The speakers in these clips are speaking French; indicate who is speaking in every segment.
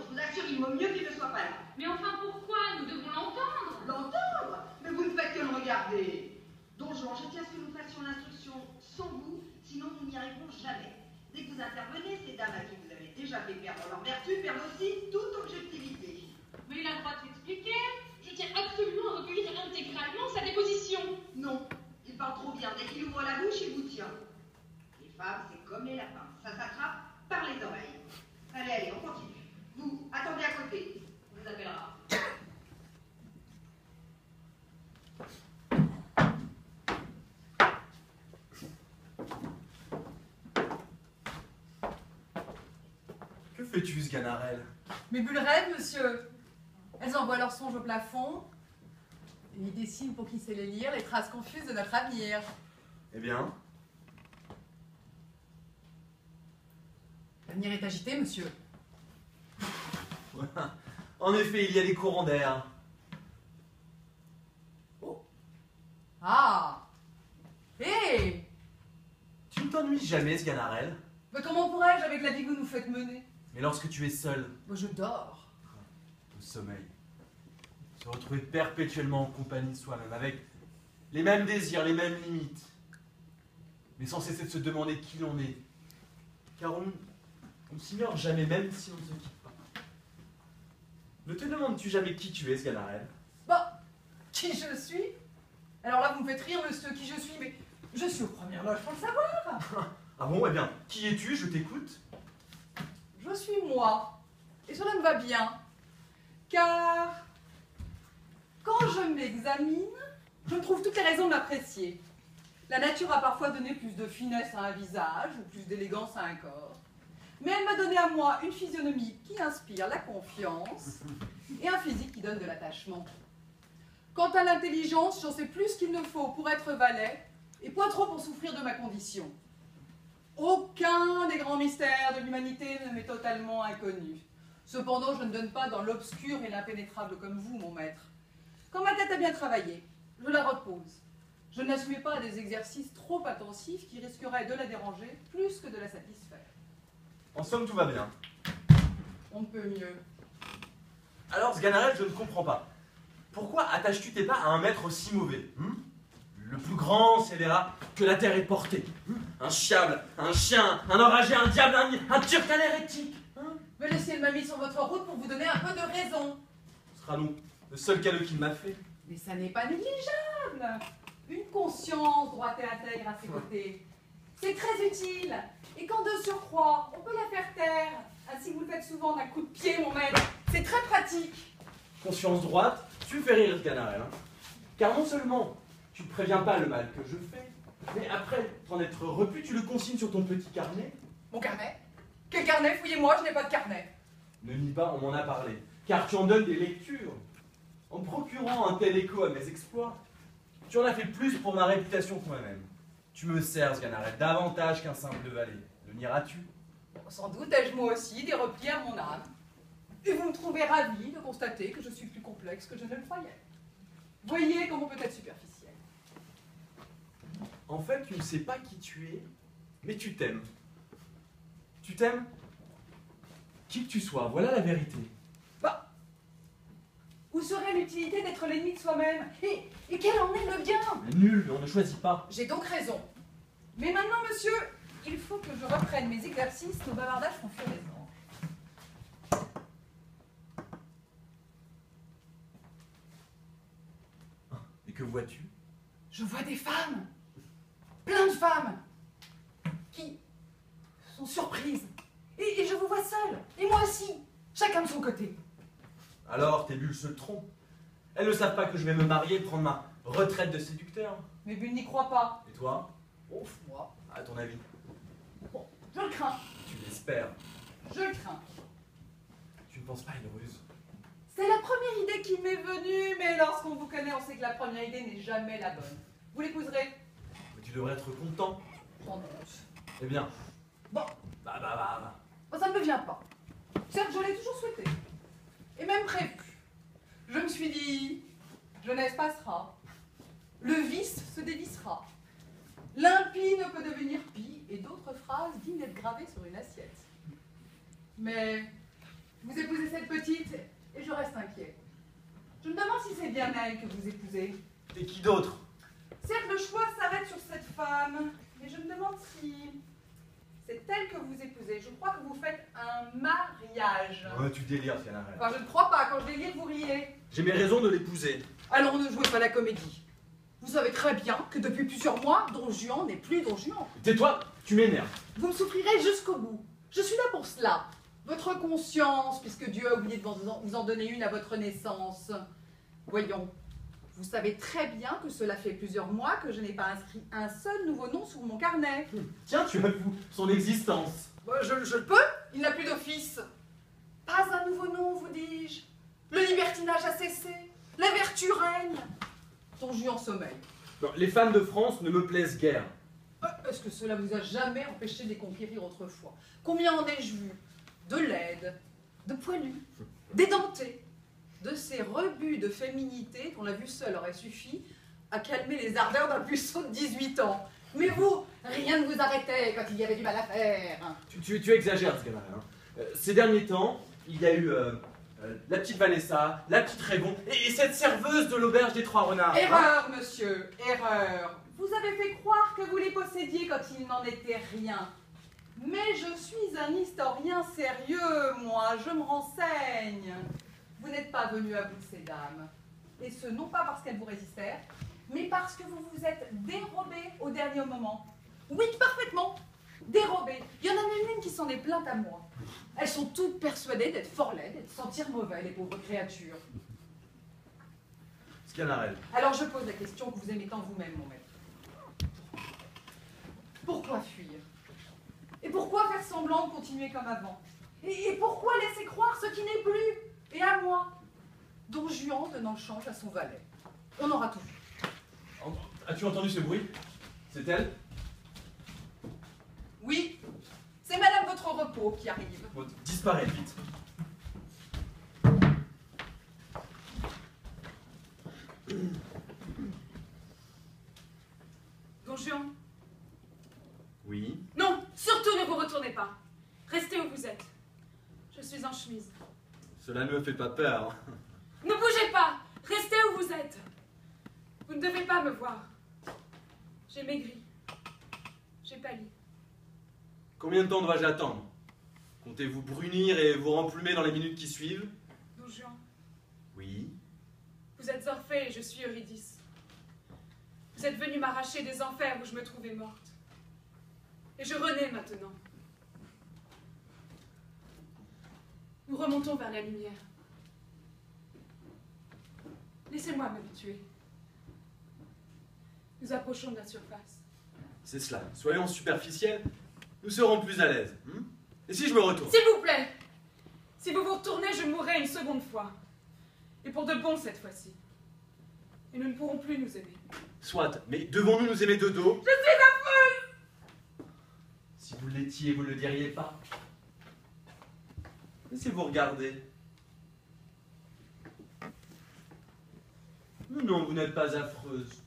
Speaker 1: Je vous assure, il vaut mieux qu'il ne soit pas là.
Speaker 2: Mais enfin, pourquoi? Nous devons l'entendre.
Speaker 1: L'entendre? Mais vous ne faites que le regarder. Donjon, je tiens à ce que nous fassions l'instruction sans vous, sinon nous n'y arriverons jamais. Dès que vous intervenez, ces dames à qui vous avez déjà fait perdre leur vertu perdent aussi toute objectivité.
Speaker 2: Mais il a le droit de s'expliquer. Je tiens absolument à recueillir intégralement sa déposition.
Speaker 1: Non, il parle trop bien. Dès qu'il ouvre la bouche, il vous tient. Les femmes, c'est comme les lapins. Ça s'attrape par les oreilles. Allez, allez, on continue. Vous, attendez à côté. On vous appellera.
Speaker 3: Que fais-tu, Sganarelle?
Speaker 4: Mes bulles rêvent, monsieur. Elles envoient leurs songes au plafond et ils dessinent pour qui sait les lire les traces confuses de notre avenir.
Speaker 3: Eh bien?
Speaker 4: L'avenir est agité, monsieur.
Speaker 3: En effet, il y a des courants d'air.
Speaker 4: Oh. Ah. Hé.
Speaker 3: Tu ne t'ennuies jamais, Sganarelle?
Speaker 4: Mais comment pourrais-je avec la vie que vous nous faites mener?
Speaker 3: Mais lorsque tu es seul,
Speaker 4: Moi, je dors.
Speaker 3: le sommeil, se retrouver perpétuellement en compagnie de soi-même, avec les mêmes désirs, les mêmes limites, mais sans cesser de se demander qui l'on est. Car on ne s'ignore jamais, même si on ne se quitte pas. Ne te demandes-tu jamais qui tu es, Sganarelle?
Speaker 4: Bah, qui je suis? Alors là, vous me faites rire, monsieur, qui je suis, mais je suis aux premières loges pour le savoir.
Speaker 3: Ah bon, eh bien, qui es-tu? Je t'écoute.
Speaker 4: Je suis moi. Et cela me va bien. Car, quand je m'examine, je trouve toutes les raisons de m'apprécier. La nature a parfois donné plus de finesse à un visage, ou plus d'élégance à un corps. Mais elle m'a donné à moi une physionomie qui inspire la confiance et un physique qui donne de l'attachement. Quant à l'intelligence, j'en sais plus qu'il ne faut pour être valet et point trop pour souffrir de ma condition. Aucun des grands mystères de l'humanité ne m'est totalement inconnu. Cependant, je ne donne pas dans l'obscur et l'impénétrable comme vous, mon maître. Quand ma tête a bien travaillé, je la repose. Je ne la soumets pas à des exercices trop intensifs qui risqueraient de la déranger plus que de la satisfaire.
Speaker 3: En somme, tout va bien.
Speaker 4: On ne peut mieux.
Speaker 3: Alors, Sganarelle, je ne comprends pas. Pourquoi attaches-tu tes pas à un maître aussi mauvais? Le plus grand scélérat que la terre ait porté. Un chiable, un chien, un enragé, un diable, un turc, un hérétique.
Speaker 4: Mais le ciel m'a mis sur votre route pour vous donner un peu de raison.
Speaker 3: Ce sera donc le seul cadeau qu'il m'a fait.
Speaker 4: Mais ça n'est pas négligeable. Une conscience droite et intègre à ses côtés. C'est très utile. Et quand de surcroît, on peut la faire taire, ainsi que vous le faites souvent d'un coup de pied, mon maître. C'est très pratique.
Speaker 3: Conscience droite, tu me fais rire, Sganarelle. Car non seulement tu ne préviens pas le mal que je fais, mais après t'en être repu, tu le consignes sur ton petit carnet.
Speaker 4: Mon carnet? Quel carnet? Fouillez-moi, je n'ai pas de carnet.
Speaker 3: Ne nie pas, on m'en a parlé. Car tu en donnes des lectures. En procurant un tel écho à mes exploits, tu en as fait plus pour ma réputation que moi-même. Tu me sers, Sganarelle, davantage qu'un simple valet. Le nieras-tu?
Speaker 4: Bon, sans doute ai-je moi aussi des replis à mon âme. Et vous me trouvez ravi de constater que je suis plus complexe que je ne le croyais. Voyez comment peut être superficiel.
Speaker 3: En fait, tu ne sais pas qui tu es, mais tu t'aimes. Tu t'aimes? Qui que tu sois, voilà la vérité.
Speaker 4: Bah, où serait l'utilité d'être l'ennemi de soi-même? Et quel en est le bien?
Speaker 3: Nul, on ne choisit pas.
Speaker 4: J'ai donc raison. Mais maintenant, monsieur, il faut que je reprenne mes exercices, nos bavardages font fuir les anges.
Speaker 3: Et que vois-tu?
Speaker 4: Je vois des femmes, plein de femmes, qui sont surprises. Et je vous vois seul, et moi aussi, chacun de son côté.
Speaker 3: Alors, tes bulles se trompent. Elles ne savent pas que je vais me marier, prendre ma retraite de séducteur.
Speaker 4: Mes bulles n'y croient pas.
Speaker 3: Et toi?
Speaker 4: Ouf, moi.
Speaker 3: À ton avis?
Speaker 4: Bon, je le crains,
Speaker 3: Tu l'espères.
Speaker 4: je le crains.
Speaker 3: Tu ne penses pas à une ruse?
Speaker 4: C'est la première idée qui m'est venue, mais lorsqu'on vous connaît, on sait que la première idée n'est jamais la bonne. Vous l'épouserez?
Speaker 3: Mais tu devrais être content.
Speaker 4: Sans doute.
Speaker 3: Eh bien.
Speaker 4: Bon,
Speaker 3: Bah.
Speaker 4: ça ne me vient pas. Certes, je l'ai toujours souhaité. Et même prévu. Je me suis dit, jeunesse passera. Le vice se dévissera. L'impie ne peut devenir pie, et d'autres phrases dignes d'être gravées sur une assiette. Mais Vous épousez cette petite et je reste inquiet. Je me demande si c'est bien elle que vous épousez.
Speaker 3: Et qui d'autre?
Speaker 4: Certes, le choix s'arrête sur cette femme, mais je me demande si c'est elle que vous épousez. Je crois que vous faites un mariage.
Speaker 3: Ouais, tu délires, Scanarelle.
Speaker 4: Enfin, je ne crois pas. Quand je délire, vous riez.
Speaker 3: J'ai mes raisons de l'épouser.
Speaker 4: Alors ne jouez pas la comédie. Vous savez très bien que depuis plusieurs mois, Don Juan n'est plus Don Juan.
Speaker 3: Tais-toi, tu m'énerves.
Speaker 4: Vous me souffrirez jusqu'au bout. Je suis là pour cela. Votre conscience, puisque Dieu a oublié de vous en donner une à votre naissance. Voyons, vous savez très bien que cela fait plusieurs mois que je n'ai pas inscrit un seul nouveau nom sur mon carnet.
Speaker 3: Tiens, tu avoues son existence.
Speaker 4: Je le peux, il n'a plus d'office. Pas un nouveau nom, vous dis-je. Le libertinage a cessé, la vertu règne. Don Juan sommeil.
Speaker 3: Non, les femmes de France ne me plaisent guère.
Speaker 4: Est-ce que cela vous a jamais empêché de les conquérir autrefois? Combien en ai-je vu? De laides, de poilus, d'édentés, de ces rebuts de féminité dont la vue seule aurait suffi à calmer les ardeurs d'un puceau de 18 ans. Mais vous, rien ne vous arrêtait quand il y avait du mal à faire.
Speaker 3: Tu exagères, Scanarelle. Hein. Ces derniers temps, il y a eu la petite Vanessa, la petite Rébon et cette serveuse de l'auberge des Trois Renards.
Speaker 4: Erreur, monsieur, erreur. Vous avez fait croire que vous les possédiez quand il n'en était rien. Mais je suis un historien sérieux, moi, je me renseigne. Vous n'êtes pas venu à bout de ces dames. Et ce, non pas parce qu'elles vous résistèrent, mais parce que vous vous êtes dérobé au dernier moment. Oui, parfaitement, dérobé. Il y en a même une qui s'en est plainte à moi. Elles sont toutes persuadées d'être fort laides et de sentir mauvais, les pauvres créatures.
Speaker 3: Scanarelle.
Speaker 4: Alors je pose la question que vous aimez tant vous-même, mon maître. Pourquoi fuir? Et pourquoi faire semblant de continuer comme avant? Et pourquoi laisser croire ce qui n'est plus? Et à moi, Don Juan donnant le change à son valet. On aura tout vu.
Speaker 3: As-tu entendu ce bruit? C'est elle?
Speaker 4: Oui, c'est Madame votre repos qui arrive.
Speaker 3: Bon, disparaît vite.
Speaker 2: Don Juan.
Speaker 3: Oui.
Speaker 2: Non, surtout ne vous retournez pas. Restez où vous êtes. Je suis en chemise.
Speaker 3: Cela ne me fait pas peur.
Speaker 2: Ne bougez pas. Restez où vous êtes. Vous ne devez pas me voir. J'ai maigri. J'ai pâli.
Speaker 3: Combien de temps dois-je attendre? Comptez-vous brunir et vous remplumer dans les minutes qui suivent?
Speaker 2: Don Juan,
Speaker 3: Oui.
Speaker 2: vous êtes Orphée et je suis Eurydice. Vous êtes venu m'arracher des enfers où je me trouvais morte. Et je renais maintenant. Nous remontons vers la lumière. Laissez-moi m'habituer. Nous approchons de la surface.
Speaker 3: C'est cela. Soyons superficiels, nous serons plus à l'aise. Et si je me retourne?
Speaker 2: S'il vous plaît, si vous vous retournez, je mourrai une seconde fois. Et pour de bon cette fois-ci. Et nous ne pourrons plus nous aimer.
Speaker 3: Soit, mais devons-nous nous aimer de dos?
Speaker 2: Je suis affreuse!
Speaker 3: Si vous l'étiez, vous ne le diriez pas. Laissez-vous regarder. Non, vous n'êtes pas affreuse.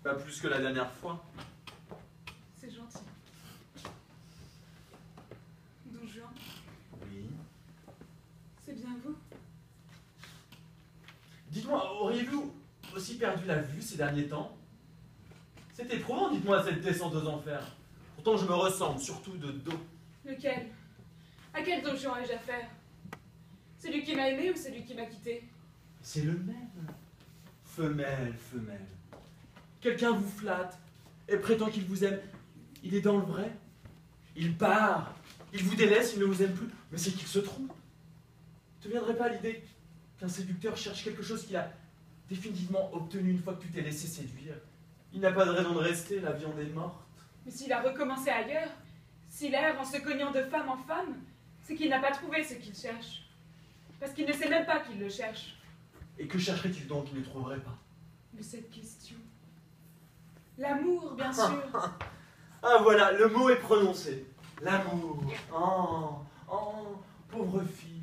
Speaker 3: Pas plus que la dernière fois.
Speaker 2: C'est gentil. Don Juan,
Speaker 3: Oui.
Speaker 2: c'est bien vous?
Speaker 3: Dites-moi, auriez-vous aussi perdu la vue ces derniers temps? C'est éprouvant, dites-moi, cette descente aux enfers. Pourtant, je me ressemble, surtout de dos.
Speaker 2: Lequel? À quel Don Juan ai-je affaire? Celui qui m'a aimé ou celui qui m'a quitté?
Speaker 3: C'est le même. Femelle, femelle. Quelqu'un vous flatte et prétend qu'il vous aime. Il est dans le vrai. Il part. Il vous délaisse, il ne vous aime plus. Mais c'est qu'il se trompe. Ne te viendrait pas à l'idée qu'un séducteur cherche quelque chose qu'il a définitivement obtenu une fois que tu t'es laissé séduire? Il n'a pas de raison de rester, la viande est morte.
Speaker 2: Mais s'il a recommencé ailleurs, s'il erre en se cognant de femme en femme, c'est qu'il n'a pas trouvé ce qu'il cherche. Parce qu'il ne sait même pas qu'il le cherche.
Speaker 3: Et que chercherait-il donc qu'il ne trouverait pas?
Speaker 2: Mais cette question... L'amour, bien sûr.
Speaker 3: Ah voilà, le mot est prononcé. L'amour. Pauvre fille.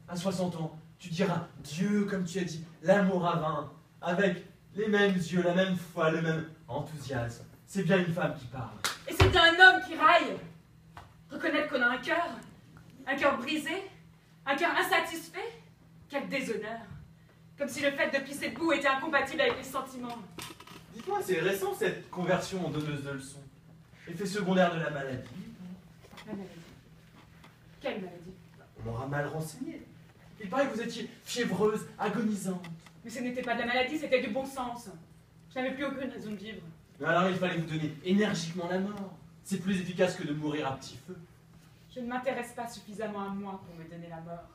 Speaker 3: À 60 ans, tu diras Dieu, comme tu as dit, l'amour à 20, avec les mêmes yeux, la même foi, le même enthousiasme. C'est bien une femme qui parle.
Speaker 2: Et c'est un homme qui raille. Reconnaître qu'on a un cœur brisé, Un cœur insatisfait? Quel déshonneur! Comme si le fait de pisser debout était incompatible avec les sentiments.
Speaker 3: Dites-moi, c'est récent cette conversion en donneuse de leçons. Effet secondaire de la maladie.
Speaker 2: La maladie. Quelle maladie?
Speaker 3: On m'aura mal renseigné. Il paraît que vous étiez fiévreuse, agonisante.
Speaker 2: Mais ce n'était pas de la maladie, c'était du bon sens. Je n'avais plus aucune raison de vivre.
Speaker 3: Mais alors il fallait vous donner énergiquement la mort. C'est plus efficace que de mourir à petit feu.
Speaker 2: Je ne m'intéresse pas suffisamment à moi pour me donner la mort.